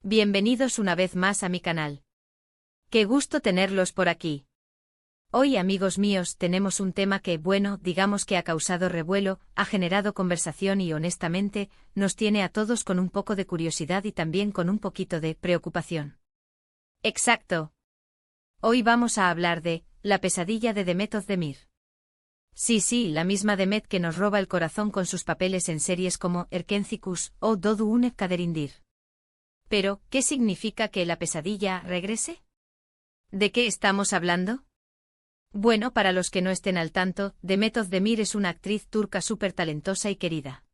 Bienvenidos una vez más a mi canal. Qué gusto tenerlos por aquí. Hoy, amigos míos, tenemos un tema que, bueno, digamos que ha causado revuelo, ha generado conversación y honestamente, nos tiene a todos con un poco de curiosidad y también con un poquito de preocupación. Exacto. Hoy vamos a hablar de la pesadilla de Demet Özdemir. Sí, la misma Demet que nos roba el corazón con sus papeles en series como Erkencikus o Doğdu Une Kaderindir. Pero, ¿qué significa que la pesadilla regrese? ¿De qué estamos hablando? Bueno, para los que no estén al tanto, Demet Özdemir es una actriz turca súper talentosa y querida.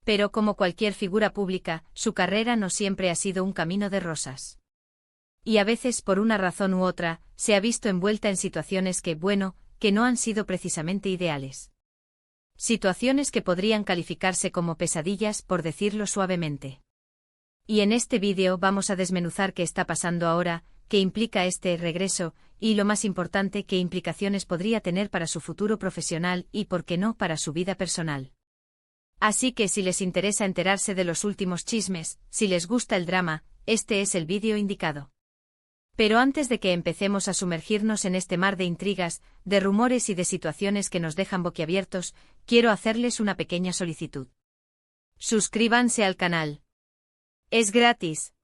Pero como cualquier figura pública, su carrera no siempre ha sido un camino de rosas. Y a veces, por una razón u otra, se ha visto envuelta en situaciones que, bueno, que no han sido precisamente ideales. Situaciones que podrían calificarse como pesadillas, por decirlo suavemente. Y en este vídeo vamos a desmenuzar qué está pasando ahora, qué implica este regreso, y lo más importante, qué implicaciones podría tener para su futuro profesional y, por qué no, para su vida personal. Así que si les interesa enterarse de los últimos chismes, si les gusta el drama, este es el vídeo indicado. Pero antes de que empecemos a sumergirnos en este mar de intrigas, de rumores y de situaciones que nos dejan boquiabiertos, quiero hacerles una pequeña solicitud. Suscríbanse al canal. Es gratis.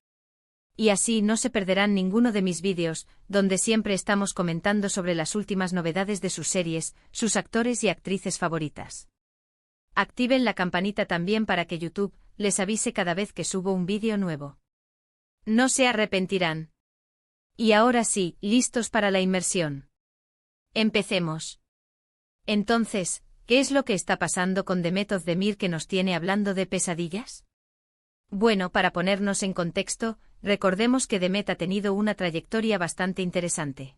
Y así no se perderán ninguno de mis vídeos, donde siempre estamos comentando sobre las últimas novedades de sus series, sus actores y actrices favoritas. Activen la campanita también para que YouTube les avise cada vez que subo un vídeo nuevo. No se arrepentirán. Y ahora sí, listos para la inmersión. Empecemos. Entonces, ¿qué es lo que está pasando con Demet Özdemir que nos tiene hablando de pesadillas? Bueno, para ponernos en contexto, recordemos que Demet ha tenido una trayectoria bastante interesante.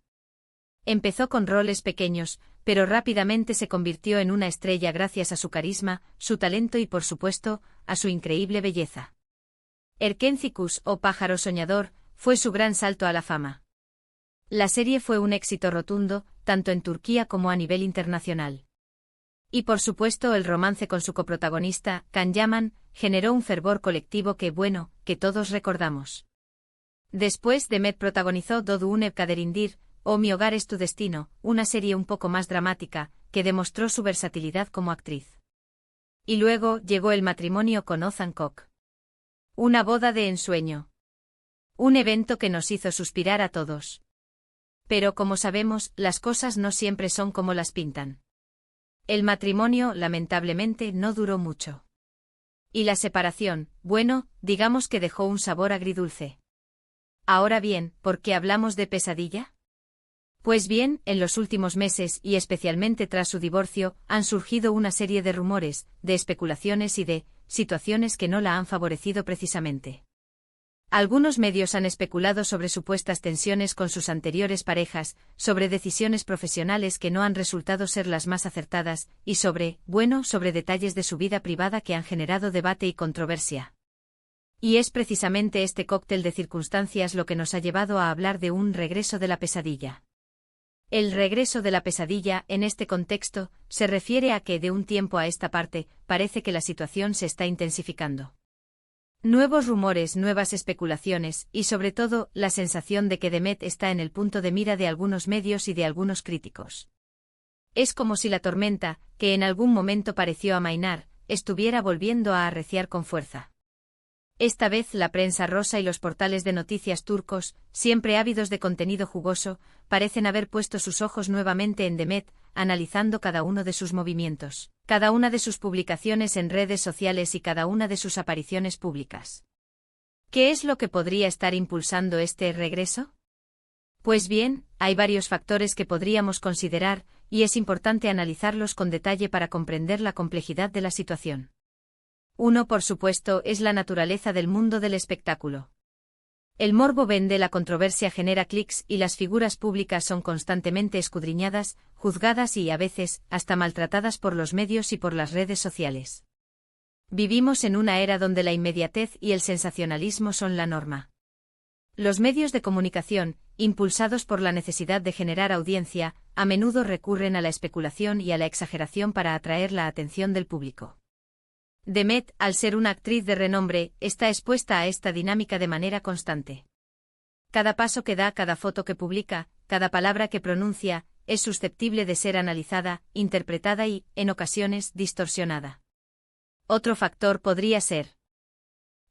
Empezó con roles pequeños, pero rápidamente se convirtió en una estrella gracias a su carisma, su talento y, por supuesto, a su increíble belleza. Erkencikus, o Pájaro Soñador, fue su gran salto a la fama. La serie fue un éxito rotundo, tanto en Turquía como a nivel internacional. Y por supuesto el romance con su coprotagonista, Can Yaman, generó un fervor colectivo que, bueno, que todos recordamos. Después Demet protagonizó Doğdu Une Kaderindir, o Mi Hogar es tu Destino, una serie un poco más dramática, que demostró su versatilidad como actriz. Y luego llegó el matrimonio con Ozan Koç. Una boda de ensueño. Un evento que nos hizo suspirar a todos. Pero como sabemos, las cosas no siempre son como las pintan. El matrimonio, lamentablemente, no duró mucho. Y la separación, bueno, digamos que dejó un sabor agridulce. Ahora bien, ¿por qué hablamos de pesadilla? Pues bien, en los últimos meses, y especialmente tras su divorcio, han surgido una serie de rumores, de especulaciones y de situaciones que no la han favorecido precisamente. Algunos medios han especulado sobre supuestas tensiones con sus anteriores parejas, sobre decisiones profesionales que no han resultado ser las más acertadas, y sobre detalles de su vida privada que han generado debate y controversia. Y es precisamente este cóctel de circunstancias lo que nos ha llevado a hablar de un regreso de la pesadilla. El regreso de la pesadilla, en este contexto, se refiere a que de un tiempo a esta parte, parece que la situación se está intensificando. Nuevos rumores, nuevas especulaciones, y sobre todo, la sensación de que Demet está en el punto de mira de algunos medios y de algunos críticos. Es como si la tormenta, que en algún momento pareció amainar, estuviera volviendo a arreciar con fuerza. Esta vez la prensa rosa y los portales de noticias turcos, siempre ávidos de contenido jugoso, parecen haber puesto sus ojos nuevamente en Demet, analizando cada uno de sus movimientos, cada una de sus publicaciones en redes sociales y cada una de sus apariciones públicas. ¿Qué es lo que podría estar impulsando este regreso? Pues bien, hay varios factores que podríamos considerar, y es importante analizarlos con detalle para comprender la complejidad de la situación. Uno, por supuesto, es la naturaleza del mundo del espectáculo. El morbo vende, la controversia genera clics y las figuras públicas son constantemente escudriñadas, juzgadas y, a veces, hasta maltratadas por los medios y por las redes sociales. Vivimos en una era donde la inmediatez y el sensacionalismo son la norma. Los medios de comunicación, impulsados por la necesidad de generar audiencia, a menudo recurren a la especulación y a la exageración para atraer la atención del público. Demet, al ser una actriz de renombre, está expuesta a esta dinámica de manera constante. Cada paso que da, cada foto que publica, cada palabra que pronuncia, es susceptible de ser analizada, interpretada y, en ocasiones, distorsionada. Otro factor podría ser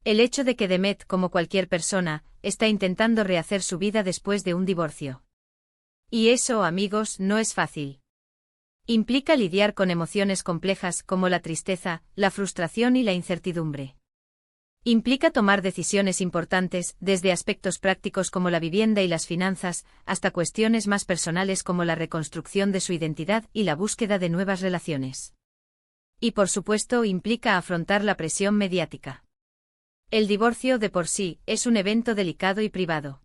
el hecho de que Demet, como cualquier persona, está intentando rehacer su vida después de un divorcio. Y eso, amigos, no es fácil. Implica lidiar con emociones complejas como la tristeza, la frustración y la incertidumbre. Implica tomar decisiones importantes, desde aspectos prácticos como la vivienda y las finanzas, hasta cuestiones más personales como la reconstrucción de su identidad y la búsqueda de nuevas relaciones. Y por supuesto implica afrontar la presión mediática. El divorcio de por sí es un evento delicado y privado.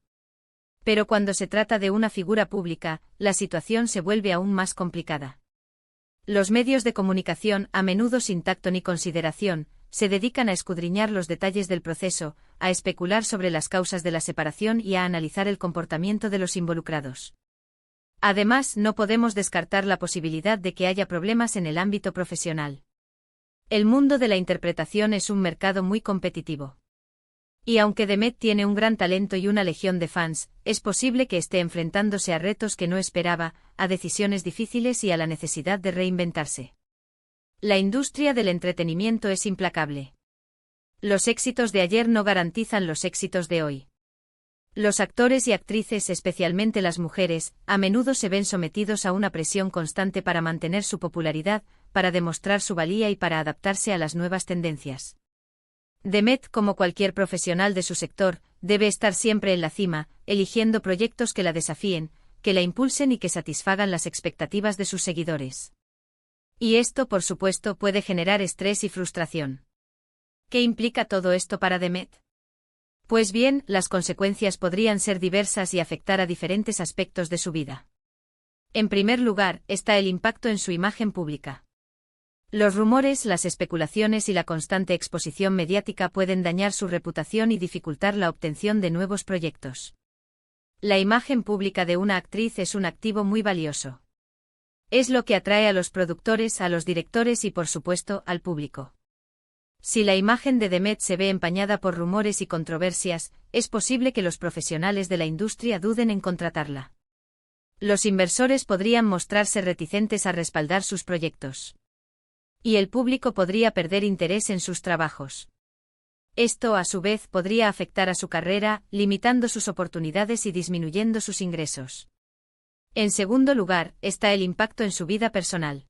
Pero cuando se trata de una figura pública, la situación se vuelve aún más complicada. Los medios de comunicación, a menudo sin tacto ni consideración, se dedican a escudriñar los detalles del proceso, a especular sobre las causas de la separación y a analizar el comportamiento de los involucrados. Además, no podemos descartar la posibilidad de que haya problemas en el ámbito profesional. El mundo de la interpretación es un mercado muy competitivo. Y aunque Demet tiene un gran talento y una legión de fans, es posible que esté enfrentándose a retos que no esperaba, a decisiones difíciles y a la necesidad de reinventarse. La industria del entretenimiento es implacable. Los éxitos de ayer no garantizan los éxitos de hoy. Los actores y actrices, especialmente las mujeres, a menudo se ven sometidos a una presión constante para mantener su popularidad, para demostrar su valía y para adaptarse a las nuevas tendencias. Demet, como cualquier profesional de su sector, debe estar siempre en la cima, eligiendo proyectos que la desafíen, que la impulsen y que satisfagan las expectativas de sus seguidores. Y esto, por supuesto, puede generar estrés y frustración. ¿Qué implica todo esto para Demet? Pues bien, las consecuencias podrían ser diversas y afectar a diferentes aspectos de su vida. En primer lugar, está el impacto en su imagen pública. Los rumores, las especulaciones y la constante exposición mediática pueden dañar su reputación y dificultar la obtención de nuevos proyectos. La imagen pública de una actriz es un activo muy valioso. Es lo que atrae a los productores, a los directores y, por supuesto, al público. Si la imagen de Demet se ve empañada por rumores y controversias, es posible que los profesionales de la industria duden en contratarla. Los inversores podrían mostrarse reticentes a respaldar sus proyectos. Y el público podría perder interés en sus trabajos. Esto, a su vez, podría afectar a su carrera, limitando sus oportunidades y disminuyendo sus ingresos. En segundo lugar, está el impacto en su vida personal.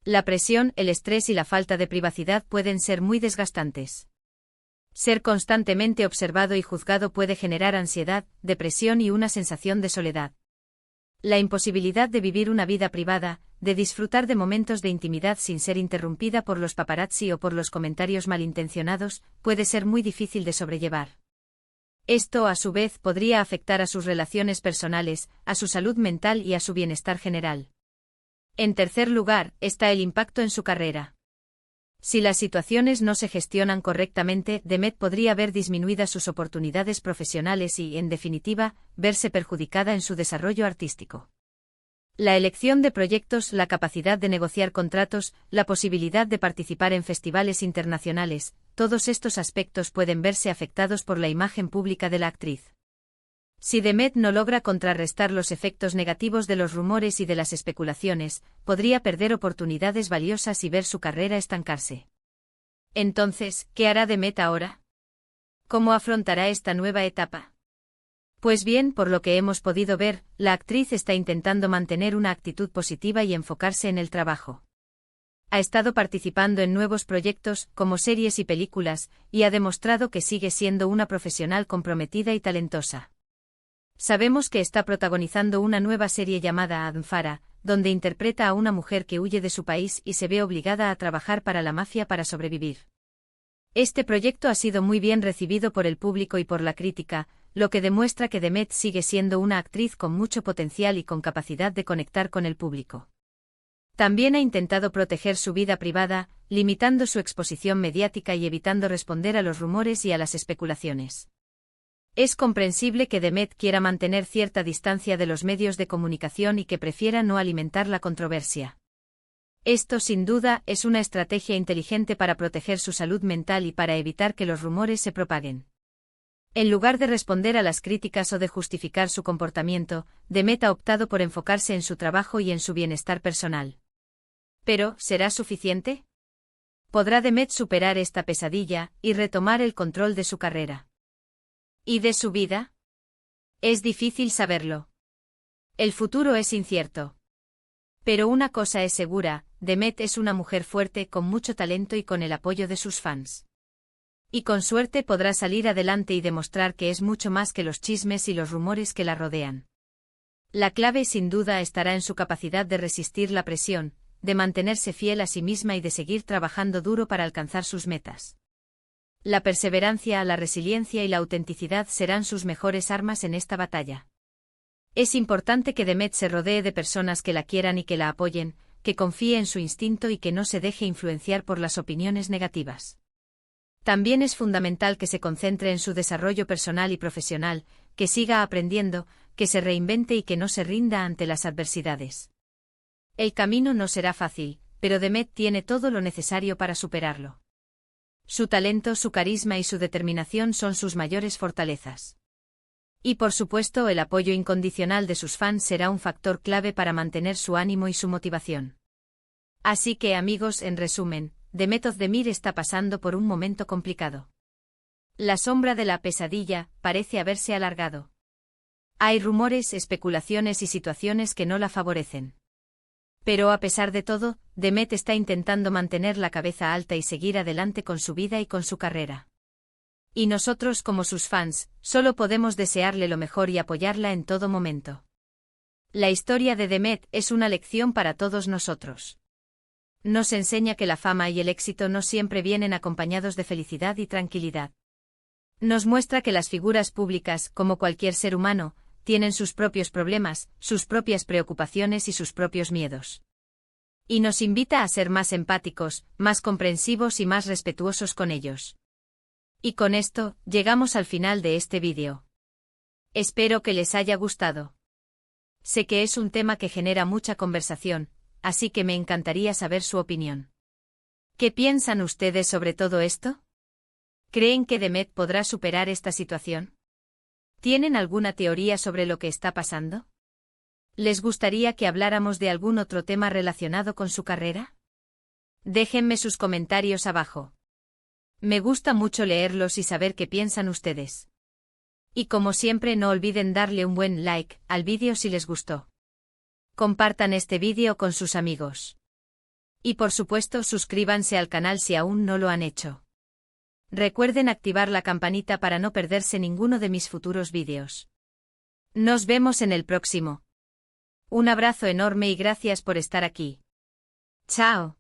La presión, el estrés y la falta de privacidad pueden ser muy desgastantes. Ser constantemente observado y juzgado puede generar ansiedad, depresión y una sensación de soledad. La imposibilidad de vivir una vida privada, de disfrutar de momentos de intimidad sin ser interrumpida por los paparazzi o por los comentarios malintencionados, puede ser muy difícil de sobrellevar. Esto, a su vez, podría afectar a sus relaciones personales, a su salud mental y a su bienestar general. En tercer lugar, está el impacto en su carrera. Si las situaciones no se gestionan correctamente, Demet podría ver disminuidas sus oportunidades profesionales y, en definitiva, verse perjudicada en su desarrollo artístico. La elección de proyectos, la capacidad de negociar contratos, la posibilidad de participar en festivales internacionales, todos estos aspectos pueden verse afectados por la imagen pública de la actriz. Si Demet no logra contrarrestar los efectos negativos de los rumores y de las especulaciones, podría perder oportunidades valiosas y ver su carrera estancarse. Entonces, ¿qué hará Demet ahora? ¿Cómo afrontará esta nueva etapa? Pues bien, por lo que hemos podido ver, la actriz está intentando mantener una actitud positiva y enfocarse en el trabajo. Ha estado participando en nuevos proyectos, como series y películas, y ha demostrado que sigue siendo una profesional comprometida y talentosa. Sabemos que está protagonizando una nueva serie llamada Adnfara, donde interpreta a una mujer que huye de su país y se ve obligada a trabajar para la mafia para sobrevivir. Este proyecto ha sido muy bien recibido por el público y por la crítica, lo que demuestra que Demet sigue siendo una actriz con mucho potencial y con capacidad de conectar con el público. También ha intentado proteger su vida privada, limitando su exposición mediática y evitando responder a los rumores y a las especulaciones. Es comprensible que Demet quiera mantener cierta distancia de los medios de comunicación y que prefiera no alimentar la controversia. Esto sin duda es una estrategia inteligente para proteger su salud mental y para evitar que los rumores se propaguen. En lugar de responder a las críticas o de justificar su comportamiento, Demet ha optado por enfocarse en su trabajo y en su bienestar personal. Pero, ¿será suficiente? ¿Podrá Demet superar esta pesadilla y retomar el control de su carrera? ¿Y de su vida? Es difícil saberlo. El futuro es incierto. Pero una cosa es segura, Demet es una mujer fuerte con mucho talento y con el apoyo de sus fans. Y con suerte podrá salir adelante y demostrar que es mucho más que los chismes y los rumores que la rodean. La clave sin duda estará en su capacidad de resistir la presión, de mantenerse fiel a sí misma y de seguir trabajando duro para alcanzar sus metas. La perseverancia, la resiliencia y la autenticidad serán sus mejores armas en esta batalla. Es importante que Demet se rodee de personas que la quieran y que la apoyen, que confíe en su instinto y que no se deje influenciar por las opiniones negativas. También es fundamental que se concentre en su desarrollo personal y profesional, que siga aprendiendo, que se reinvente y que no se rinda ante las adversidades. El camino no será fácil, pero Demet tiene todo lo necesario para superarlo. Su talento, su carisma y su determinación son sus mayores fortalezas. Y por supuesto el apoyo incondicional de sus fans será un factor clave para mantener su ánimo y su motivación. Así que amigos, en resumen, Demet Özdemir está pasando por un momento complicado. La sombra de la pesadilla parece haberse alargado. Hay rumores, especulaciones y situaciones que no la favorecen. Pero a pesar de todo, Demet está intentando mantener la cabeza alta y seguir adelante con su vida y con su carrera. Y nosotros como sus fans, solo podemos desearle lo mejor y apoyarla en todo momento. La historia de Demet es una lección para todos nosotros. Nos enseña que la fama y el éxito no siempre vienen acompañados de felicidad y tranquilidad. Nos muestra que las figuras públicas, como cualquier ser humano, tienen sus propios problemas, sus propias preocupaciones y sus propios miedos. Y nos invita a ser más empáticos, más comprensivos y más respetuosos con ellos. Y con esto, llegamos al final de este vídeo. Espero que les haya gustado. Sé que es un tema que genera mucha conversación, así que me encantaría saber su opinión. ¿Qué piensan ustedes sobre todo esto? ¿Creen que Demet podrá superar esta situación? ¿Tienen alguna teoría sobre lo que está pasando? ¿Les gustaría que habláramos de algún otro tema relacionado con su carrera? Déjenme sus comentarios abajo. Me gusta mucho leerlos y saber qué piensan ustedes. Y como siempre no olviden darle un buen like al vídeo si les gustó. Compartan este vídeo con sus amigos. Y por supuesto suscríbanse al canal si aún no lo han hecho. Recuerden activar la campanita para no perderse ninguno de mis futuros vídeos. Nos vemos en el próximo. Un abrazo enorme y gracias por estar aquí. Chao.